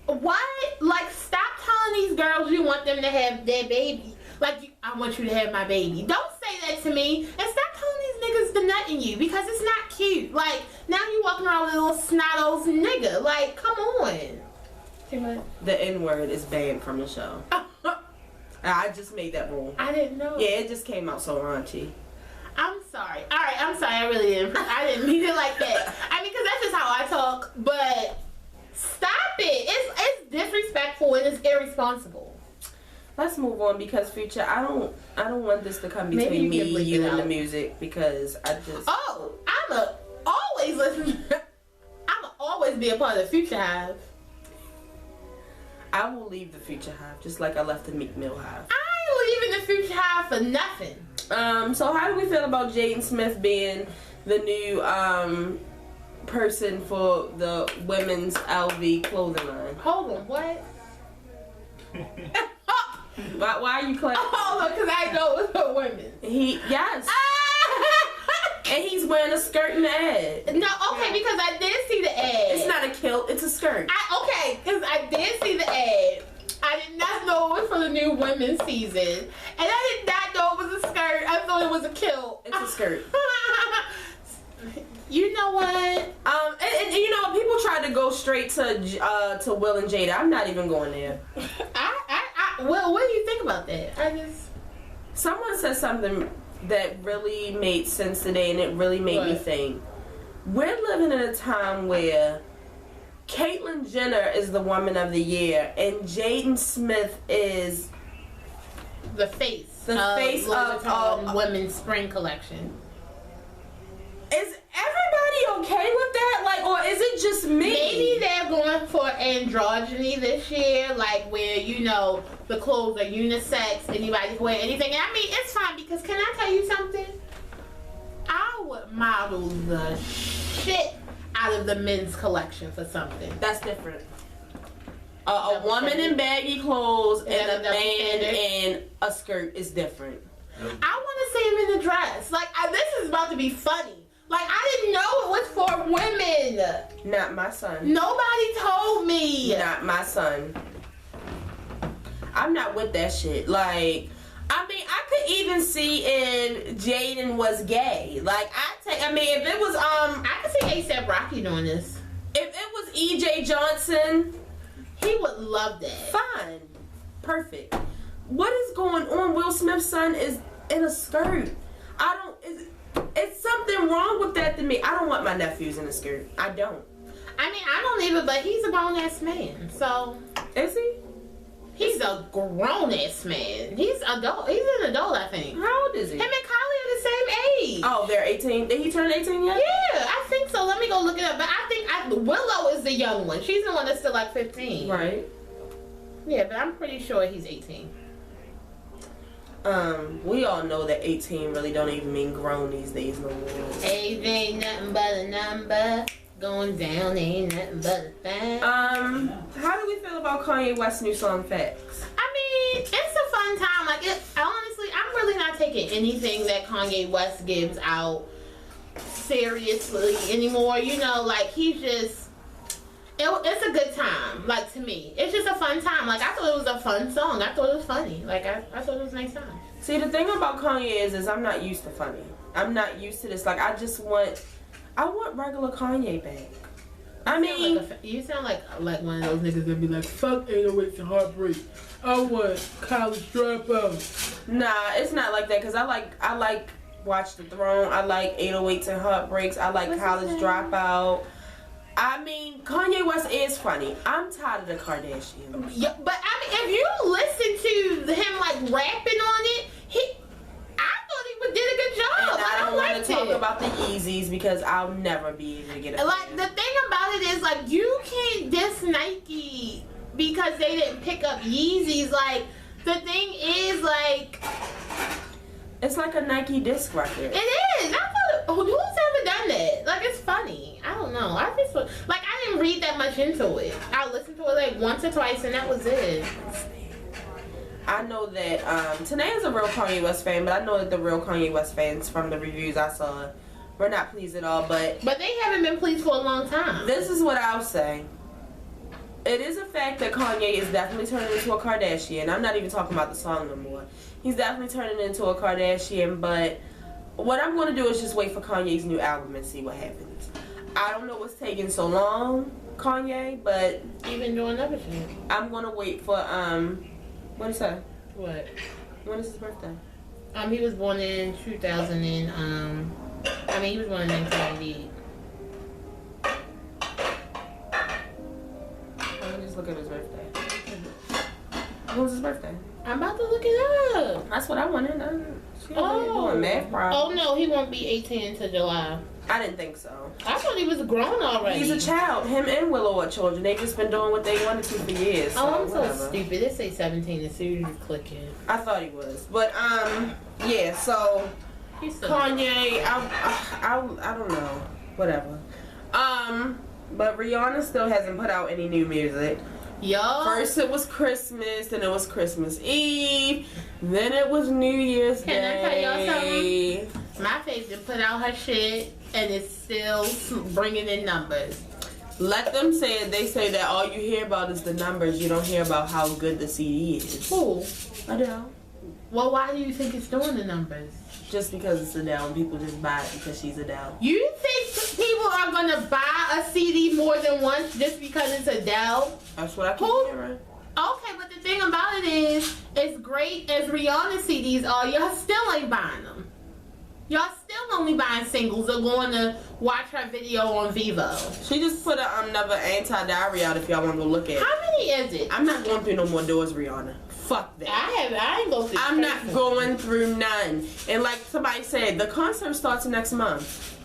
what? Like, stop telling these girls you want them to have their baby. Like, I want you to have my baby. Don't say that to me. And stop telling these niggas to nut in you, because it's not cute. Like, now you walking around with a little snot-nosed nigga. Like, come on. Too much. The N-word is banned from the show. I just made that rule. I didn't know. Yeah, it just came out so raunchy. I'm sorry. Alright, I'm sorry. I really didn't. I didn't mean it like that. I mean, because that's just how I talk. But stop it. It's disrespectful and it's irresponsible. Let's move on because Future, I don't want this to come between me, you, and the music because I just. Oh, I'ma always listen. I'ma always be a part of the Future Hive. I will leave the Future Hive just like I left the Meek Mill Hive. I ain't leaving the Future Hive for nothing. So how do we feel about Jaden Smith being the new person for the women's LV clothing line? Hold on, what? Why are you clapping? Hold on, because I know it's for women. Yes. And he's wearing a skirt in the ad. No, okay, because I did see the ad. It's not a kilt, it's a skirt. Okay, because I did see the ad. I did not know it was for the new women's season. And I did not know it was a skirt. I thought it was a kilt. It's a skirt. You know what? And you know, people try to go straight to Will and Jada. I'm not even going there. Well, what do you think about that? Someone said something that really made sense today, and it really made me think. We're living in a time where Caitlyn Jenner is the woman of the year, and Jaden Smith is the face of women's spring collection. Is everybody okay with that? Like, or is it just me? Maybe they're going for androgyny this year, like where, you know, the clothes are unisex, anybody can wear anything. And I mean, it's fine because can I tell you something? I would model the shit out of the men's collection for something. That's different. A woman in baggy clothes and a man in a skirt is different. I want to see him in a dress. Like, this is about to be funny. Like, I didn't know it was for women. Not my son. Nobody told me. Not my son. I'm not with that shit. Like, I mean, I could even see if Jaden was gay. Like, if it was, I could see A$AP Rocky doing this. If it was E.J. Johnson, he would love that. Fine. Perfect. What is going on? Will Smith's son is in a skirt. It's something wrong with that to me. I don't want my nephews in a skirt. I don't. I mean, I don't either, but he's a grown-ass man, so. Is he? He's a grown-ass man. He's adult. He's an adult, I think. How old is he? Him and Kylie are the same age. Oh, they're 18. Did he turn 18 yet? Yeah, I think so. Let me go look it up. But I think Willow is the young one. She's the one that's still like 15. Right. Yeah, but I'm pretty sure he's 18. We all know that 18 really don't even mean grown these days no more. Age ain't nothing but a number. Going down ain't nothing but a thing. How do we feel about Kanye West's new song Facts? I mean, it's a fun time. Like, honestly, I'm really not taking anything that Kanye West gives out seriously anymore. You know, like, he's just... It's a good time, like, to me. It's just a fun time. Like, I thought it was a fun song. I thought it was funny. Like, I thought it was a nice time. See, the thing about Kanye is I'm not used to funny. I'm not used to this. Like, I want regular Kanye back. You sound like one of those niggas that be like, fuck 808s and Heartbreak. I want College Dropout. Nah, it's not like that, because I like Watch the Throne. I like 808s and Heartbreaks. I like College Dropout. I mean, Kanye West is funny. I'm tired of the Kardashians. Yeah, but I mean, if you listen to him like rapping on it, I thought he did a good job. And I don't want to talk about the Yeezys because I'll never be able to get it. Like, the thing about it is, like, you can't diss Nike because they didn't pick up Yeezys. Like, the thing is, like, it's like a Nike disc record. It is. I thought, who's ever done that? Like, it's funny. I don't know. I didn't read that much into it. I listened to it like once or twice, and that was it. I know that Tanae is a real Kanye West fan, but I know that the real Kanye West fans from the reviews I saw were not pleased at all. But they haven't been pleased for a long time. This is what I'll say. It is a fact that Kanye is definitely turning into a Kardashian. I'm not even talking about the song no more. He's definitely turning into a Kardashian, but what I'm going to do is just wait for Kanye's new album and see what happens. I don't know what's taking so long, Kanye, but... Even doing other shit. I'm going to wait for, what is that? What? When is his birthday? He was born in 2000 and, he was born in 1998. When was his birthday? I'm about to look it up. That's what I wanted. She doing math problems. Oh no, he won't be 18 until July. I didn't think so. I thought he was grown already. He's a child. Him and Willow are children. They've just been doing what they wanted to for years. So I'm so whatever. stupid. They say 17 as soon as you click it. I thought he was. But, yeah, so Kanye, I don't know. Whatever. But Rihanna still hasn't put out any new music. Yo. First it was Christmas, then it was Christmas Eve, then it was New Year's Day. Can I tell y'all something? My favorite put out her shit and it's still bringing in numbers. Let them say it. They say that all you hear about is the numbers. You don't hear about how good the CD is. Who? Adele. Well, why do you think it's doing the numbers? Just because it's Adele and people just buy it because she's Adele. You think people are gonna buy a CD more than once just because it's Adele? That's what I keep hearing. Okay, but the thing about it is, as great as Rihanna CDs are, y'all still ain't buying them. Y'all still only buying singles or going to watch her video on Vivo. She just put another anti-diary out if y'all want to go look at it. How many is it? I'm not going through no more doors, Rihanna. Fuck that. I ain't going through. I'm not going through none. And like somebody said, the concert starts next month.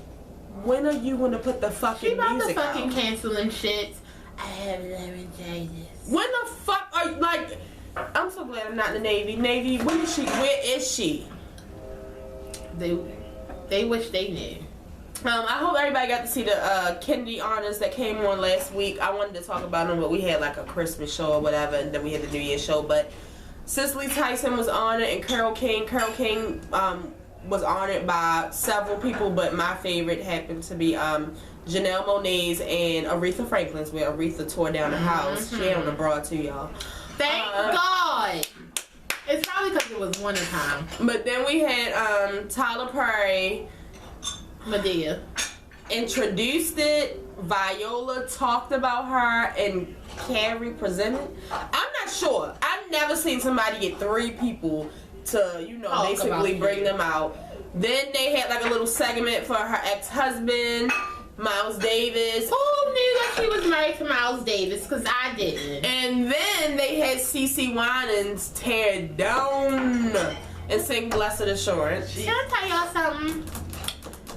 When are you going to put the fucking music out? She about to fucking canceling shit. I have laryngitis. When the fuck are you, like, I'm so glad I'm not in the Navy. Navy, when is she? Where is she? They wish they knew. I hope everybody got to see the Kennedy Honors that came on last week. I wanted to talk about them, but we had like a Christmas show or whatever, and then we had the New Year's show. But Cicely Tyson was on it, and Carole King. Carole King was honored by several people, but my favorite happened to be Janelle Monáe's and Aretha Franklin's, where Aretha tore down the house. She had on a bra too, y'all. Thank God. It's probably because it was winter time. But then we had Tyler Perry, Medea introduced it. Viola talked about her, and Carrie presented. I'm not sure. I've never seen somebody get 3 people to, you know, basically bring them out. Then they had like a little segment for her ex-husband, Miles Davis. Who knew that she was married to Miles Davis? Because I didn't. And then they had CeCe Winans tear down and sing Blessed Assurance. Can I tell y'all something?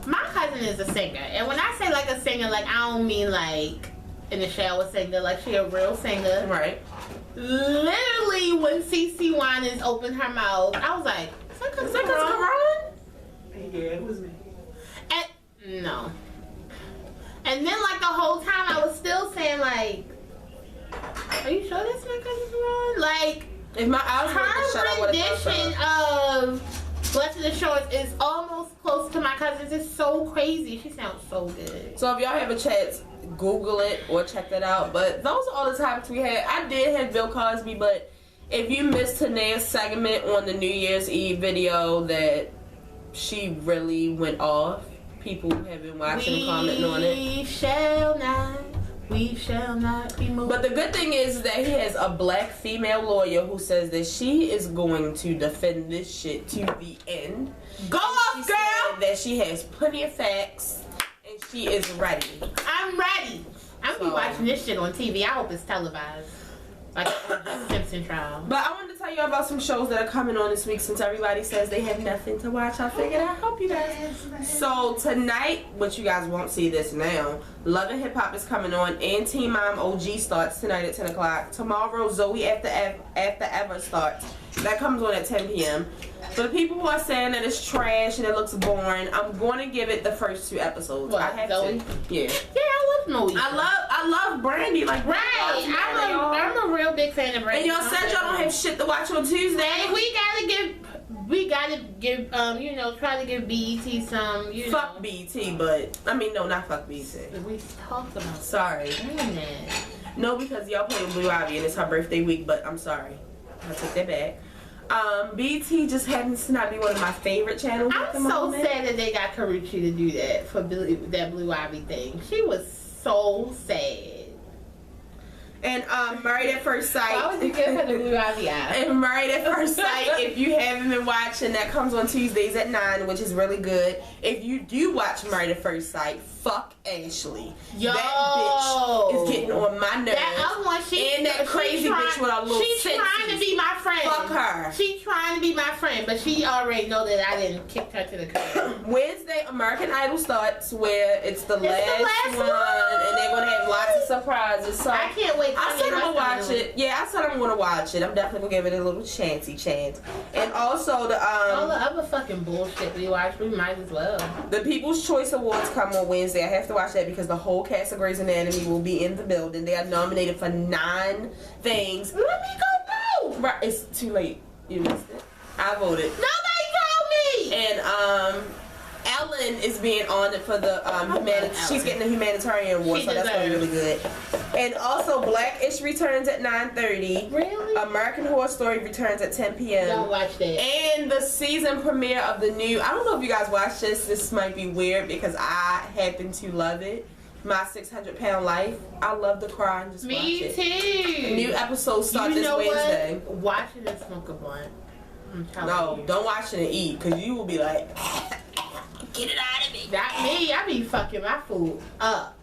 My cousin is a singer. And when I say like a singer, like I don't mean like in the shower singer. Like she a real singer. Right. Literally when CeCe Winans opened her mouth, I was like, is that because Karan? Yeah, it was me. And no. And then like the whole time I was still saying like, are you sure that's not cousin Karan? Like, if my eyes were shut, I would have rendition of Blessed Assurance is almost close to my cousin's. It's so crazy. She sounds so good. So if y'all have a chance, Google it or check that out. But those are all the topics we had. I did have Bill Cosby, but if you missed Tanae's segment on the New Year's Eve video that she really went off, people have been watching and commenting on it. We shall not be moved. But the good thing is that he has a black female lawyer who says that she is going to defend this shit to the end. Go off, girl! That she has plenty of facts and she is ready. I'm ready. I'm gonna be watching this shit on TV. I hope it's televised. Like the Simpson trial. But I wanted to tell you about some shows that are coming on this week since everybody says they have nothing to watch. I figured I'd help you guys. So tonight, which you guys won't see this now, Love and Hip Hop is coming on, and Teen Mom OG starts tonight at 10 o'clock. Tomorrow, Zoe After Ever starts. That comes on at 10 p.m. For the people who are saying that it's trash and it looks boring, I'm going to give it the first 2 episodes. What, I have Zoe? to. Yeah. Yeah, I love Moesha. I love Brandy. Like, right. I'm a real big fan of Brandy. And y'all said y'all don't have shit to watch on Tuesday. Hey, we gotta give, you know, try to give BET some, you fuck know. BET, but, I mean, no, not fuck BET. We talked about it. Sorry. No, because y'all playing Blue Ivy and it's her birthday week, but I'm sorry. I took that back. BET just happens to not be one of my favorite channels at the moment. I'm so sad that they got Karuchi to do that for that Blue Ivy thing. She was so sad. And Married at First Sight. Why would you give her the blue ivy eye? And Married at First Sight, if you haven't been watching, that comes on Tuesdays at 9, which is really good. If you do watch Married at First Sight, fuck Ashley. Yo, that bitch is getting on my nerves. That other one, and that crazy bitch with a little she's trying to be my friend. Fuck her. She's trying to be my friend, but she already know that I didn't kick her to the curb. Wednesday, American Idol starts, where it's the last one, and they're gonna have lots of surprises. So I can't wait. I said I'm gonna watch it. Yeah, I said I'm gonna watch it. I'm definitely gonna give it a little chance. And also all the other fucking bullshit we watch, we might as well. The People's Choice Awards come on Wednesday. I have to watch that because the whole cast of Grey's Anatomy will be in the building. They are nominated for 9 things. Let me go vote. Right, it's too late. You missed it. I voted. Nobody told me. And Ellen is being honored for the she's getting a humanitarian award, so that's gonna be really good. And also Blackish returns at 9:30. Really? American Horror Story returns at 10 p.m. Don't watch that. And the season premiere of the new, I don't know if you guys watch this. This might be weird because I happen to love it. My 600-Pound Life. I love to cry and just watch it. Me too. The new episode starts this Wednesday. What? Watch it and smoke a blunt. No, don't watch it and eat because you will be like, get it out of me. Not me. I be fucking my food up.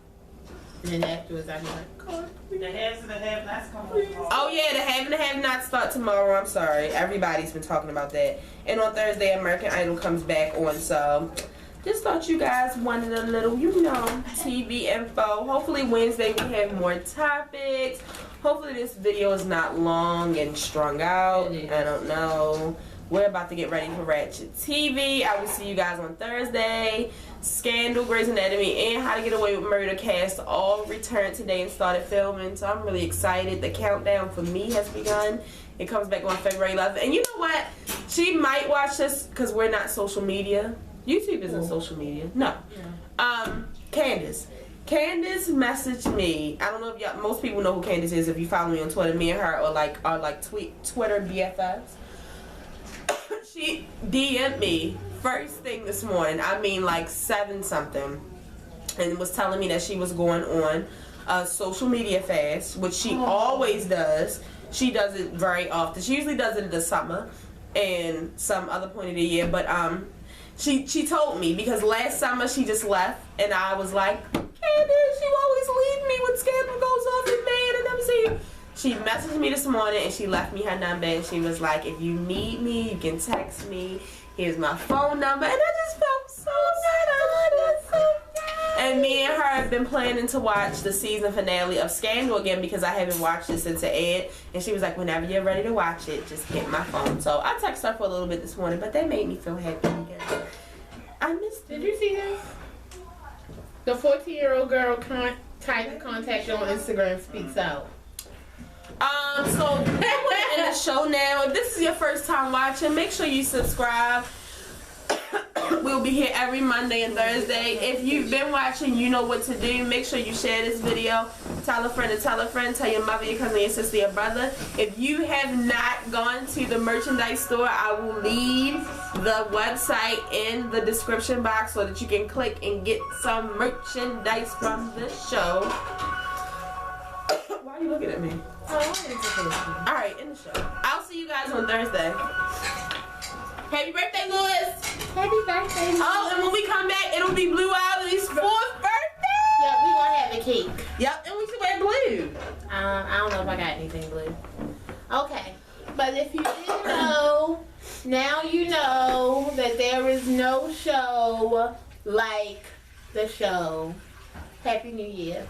And then afterwards I be like, God. The haves and the have-nots come on tomorrow. Oh yeah, the have and the have-nots start tomorrow. I'm sorry. Everybody's been talking about that. And on Thursday, American Idol comes back on. So just thought you guys wanted a little, TV info. Hopefully Wednesday we have more topics. Hopefully this video is not long and strung out. I don't know. We're about to get ready for Ratchet TV. I will see you guys on Thursday. Scandal, Grey's Anatomy, and How to Get Away with Murder cast all returned today and started filming. So I'm really excited. The countdown for me has begun. It comes back on February 11th. And you know what? She might watch this because we're not social media. YouTube isn't social media. No. Yeah. Candace messaged me. I don't know if y'all, most people know who Candace is if you follow me on Twitter. Me and her are like Twitter BFFs. She DM'd me first thing this morning. I mean like 7 something, and was telling me that she was going on a social media fast, which she always does. She does it very often. She usually does it in the summer and some other point of the year. But she told me because last summer she just left, and I was like, Candace, you always leave me when Scandal goes off in May, and I never see you. She messaged me this morning and she left me her number, and she was like, if you need me, you can text me. Here's my phone number. And I just felt so good. And me and her have been planning to watch the season finale of Scandal again because I haven't watched it since it aired. And she was like, whenever you're ready to watch it, just hit my phone. So I texted her for a little bit this morning, but that made me feel happy again. I missed it. Did you see this? The 14-year-old girl tried to contact you on Instagram speaks out. So that was in the show now. If this is your first time watching, make sure you subscribe. We'll be here every Monday and Thursday. If you've been watching, you know what to do. Make sure you share this video. Tell a friend to tell a friend. Tell your mother, your cousin, your sister, your brother. If you have not gone to the merchandise store, I will leave the website in the description box so that you can click and get some merchandise from the show. Why are you looking at me? Alright, in the show. I'll see you guys on Thursday. Happy birthday, Lewis! Happy birthday, Lewis. Oh, and when we come back, it'll be Blue Ivy's 4th birthday! Yeah, we gonna have a cake. Yep, and we should wear blue. I don't know if I got anything blue. Okay, but if you didn't know, now you know that there is no show like the show. Happy New Year.